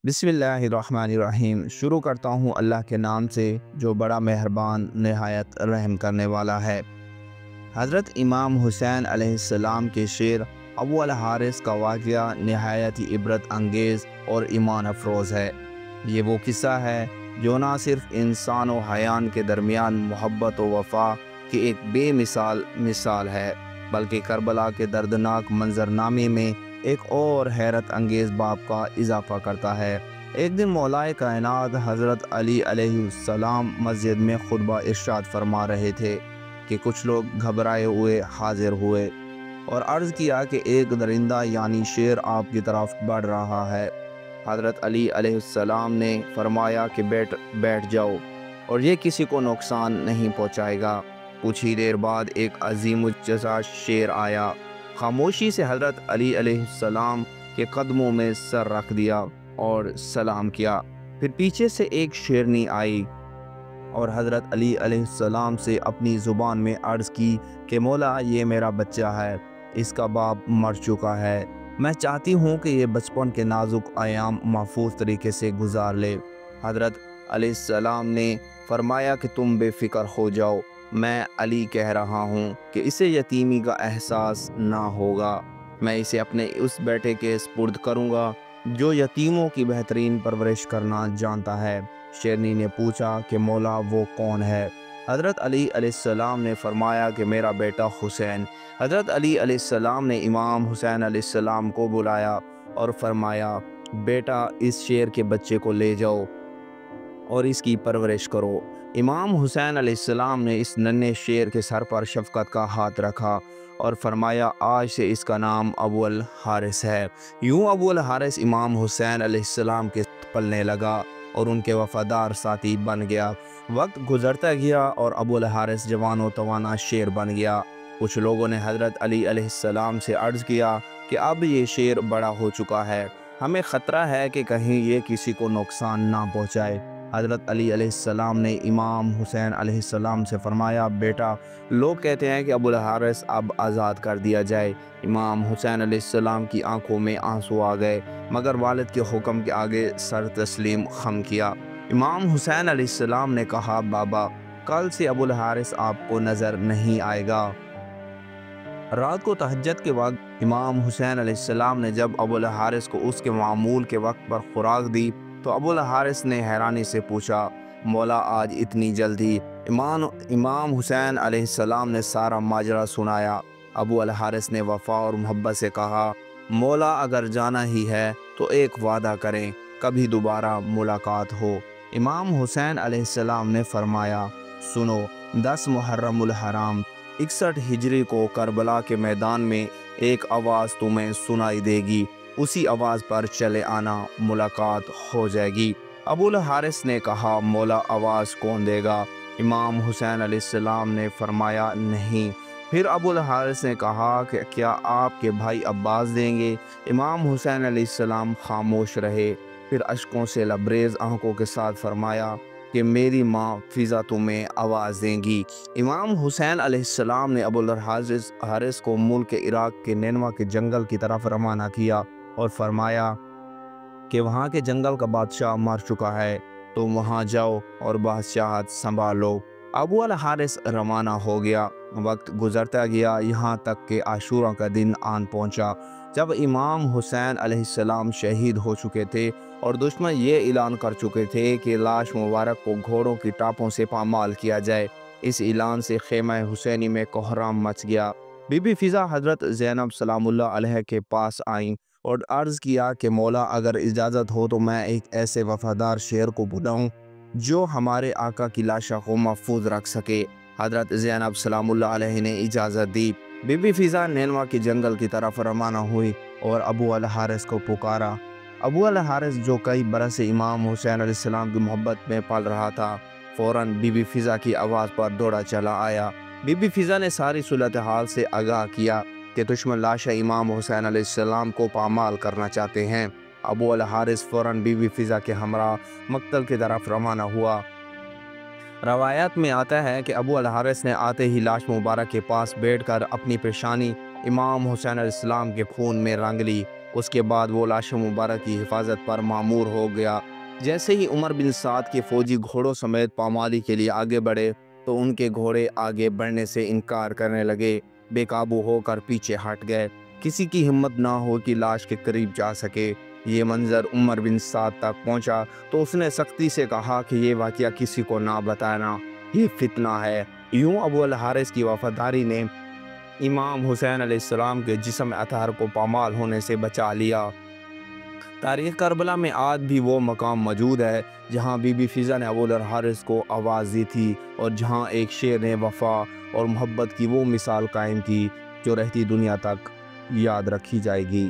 بسم اللہ الرحمن الرحیم۔ شروع کرتا ہوں اللہ کے نام سے جو بڑا مہربان نہایت رحم کرنے والا ہے۔ حضرت امام حسین علیہ السلام کے شعر ابو الحارث کا واقعہ نہایت ہی عبرت انگیز اور ایمان افروز ہے۔ یہ وہ قصہ ہے جو نہ صرف انسان و حیوان کے درمیان محبت و وفا کی ایک بے مثال ہے، بلکہ کربلا کے دردناک منظرنامے میں ایک اور حیرت انگیز باب کا اضافہ کرتا ہے۔ ایک دن مولائے کائنات حضرت علی علیہ السلام مسجد میں خطبہ ارشاد فرما رہے تھے کہ کچھ لوگ گھبرائے ہوئے حاضر ہوئے اور عرض کیا کہ ایک درندہ یعنی شیر آپ کی طرف بڑھ رہا ہے۔ حضرت علی علیہ السلام نے فرمایا کہ بیٹھ جاؤ اور یہ کسی کو نقصان نہیں پہنچائے گا۔ کچھ ہی دیر بعد ایک عظیم الجثہ شیر آیا۔ خاموشی سے حضرت علی علیہ السلام کے قدموں میں سر رکھ دیا اور سلام کیا۔ پھر پیچھے سے ایک شیرنی آئی اور حضرت علی علیہ السلام سے اپنی زبان میں عرض کی کہ مولا، یہ میرا بچہ ہے، اس کا باپ مر چکا ہے، میں چاہتی ہوں کہ یہ بچپن کے نازک ایام محفوظ طریقے سے گزار لے۔ حضرت علیہ السلام نے فرمایا کہ تم بے فکر ہو جاؤ، میں علی کہہ رہا ہوں کہ اسے یتیمی کا احساس نہ ہوگا، میں اسے اپنے اس بیٹے کے سپرد کروں گا جو یتیموں کی بہترین پرورش کرنا جانتا ہے۔ شیرنی نے پوچھا کہ مولا وہ کون ہے؟ حضرت علی علیہ السلام نے فرمایا کہ میرا بیٹا حسین۔ حضرت علی علیہ السلام نے امام حسین علیہ السلام کو بلایا اور فرمایا، بیٹا اس شیر کے بچے کو لے جاؤ اور اس کی پرورش کرو۔ امام حسین علیہ السلام نے اس ننھے شیر کے سر پر شفقت کا ہاتھ رکھا اور فرمایا، آج سے اس کا نام ابو الحارث ہے۔ یوں ابو الحارث امام حسین علیہ السلام کے پلنے لگا اور ان کے وفادار ساتھی بن گیا۔ وقت گزرتا گیا اور ابو الحارث جوان و توانا شیر بن گیا۔ کچھ لوگوں نے حضرت علی علیہ السلام سے عرض کیا کہ اب یہ شیر بڑا ہو چکا ہے، ہمیں خطرہ ہے کہ کہیں یہ کسی کو نقصان نہ پہنچائے۔ حضرت علی علیہ السلام نے امام حسین علیہ السلام سے فرمایا، بیٹا لوگ کہتے ہیں کہ ابو الحارث اب آزاد کر دیا جائے۔ امام حسین علیہ السلام کی آنکھوں میں آنسو آ گئے، مگر والد کے حکم کے آگے سر تسلیم خم کیا۔ امام حسین علیہ السلام نے کہا، بابا کل سے ابو الحارث آپ کو نظر نہیں آئے گا۔ رات کو تہجد کے وقت امام حسین علیہ السلام نے جب ابو الحارث کو اس کے معمول کے وقت پر خوراک دی تو ابو الحارث نے حیرانی سے پوچھا، مولا آج اتنی جلدی؟ امام حسین علیہ السلام نے سارا ماجرا سنایا۔ ابو الحارث نے وفا اور محبت سے کہا، مولا اگر جانا ہی ہے تو ایک وعدہ کریں، کبھی دوبارہ ملاقات ہو۔ امام حسین علیہ السلام نے فرمایا، سنو، 10 محرم الحرام 61 ہجری کو کربلا کے میدان میں ایک آواز تمہیں سنائی دے گی، اسی آواز پر چلے آنا، ملاقات ہو جائے گی۔ ابو الحارث نے کہا، مولا آواز کون دے گا؟ امام حسین علیہ السلام نے فرمایا، نہیں۔ پھر ابو الحارث نے کہا کہ کیا آپ کے بھائی عباس دیں گے؟ امام حسین علیہ السلام خاموش رہے، پھر اشکوں سے لبریز آنکھوں کے ساتھ فرمایا کہ میری ماں فضا تمہیں آواز دیں گی۔ امام حسین علیہ السلام نے ابو الحارث کو ملک عراق کے نینوا کے جنگل کی طرف روانہ کیا اور فرمایا کہ وہاں کے جنگل کا بادشاہ مر چکا ہے، تم وہاں جاؤ اور بادشاہت سنبھالو۔ ابو الحارث روانہ ہو گیا۔ وقت گزرتا گیا، یہاں تک کہ عاشوراء کا دن آن پہنچا جب امام حسین علیہ السلام شہید ہو چکے تھے اور دشمن یہ اعلان کر چکے تھے کہ لاش مبارک کو گھوڑوں کی ٹاپوں سے پامال کیا جائے۔ اس اعلان سے خیمہ حسینی میں کوہرام مچ گیا۔ بی بی فضا حضرت زینب سلام اللہ علیہ کے پاس آئیں اور عرض کیا کہ مولا اگر اجازت ہو تو میں ایک ایسے وفادار شیر کو بلاؤں جو ہمارے آقا کی لاشا کو محفوظ رکھ سکے۔ حضرت زینب سلام اللہ علیہ نے اجازت دی۔ بی بی فضا نینوا کی جنگل کی طرف روانہ ہوئی اور ابو الحارث کو پکارا۔ ابو الحارث جو کئی برس سے امام حسین علیہ السلام کی محبت میں پل رہا تھا، فوراً بی بی فضا کی آواز پر دوڑا چلا آیا۔ بی بی فضا نے ساری صورتحال سے آگاہ کیا کہ دشمن لاشا امام حسین علیہ السلام کو پامال کرنا چاہتے ہیں۔ ابو الحارث فوراً بی بی فضا کے ہمراہ مقتل کی طرف روانہ ہوا۔ روایات میں آتا ہے کہ ابو الحارث نے آتے ہی لاش مبارک کے پاس بیٹھ کر اپنی پیشانی امام حسین علیہ السلام کے خون میں رنگ لی اس کے بعد وہ لاش مبارک کی حفاظت پر مامور ہو گیا۔ جیسے ہی عمر بن سعد کے فوجی گھوڑوں سمیت پامالی کے لیے آگے بڑھے تو ان کے گھوڑے آگے بڑھنے سے انکار کرنے لگے، بے قابو ہو کر پیچھے ہٹ گئے۔ کسی کی ہمت نہ ہو کہ لاش کے قریب جا سکے۔ یہ منظر عمر بن سعد تک پہنچا تو اس نے سختی سے کہا کہ یہ واقعہ کسی کو نہ بتانا، یہ فتنہ ہے۔ یوں ابو الحارث کی وفاداری نے امام حسین علیہ السلام کے جسم اطہر کو پامال ہونے سے بچا لیا۔ تاریخ کربلا میں آج بھی وہ مقام موجود ہے جہاں بی بی فضہ نے ابو الحارث کو آواز دی تھی، اور جہاں ایک شیر نے وفا اور محبت کی وہ مثال قائم کی جو رہتی دنیا تک یاد رکھی جائے گی۔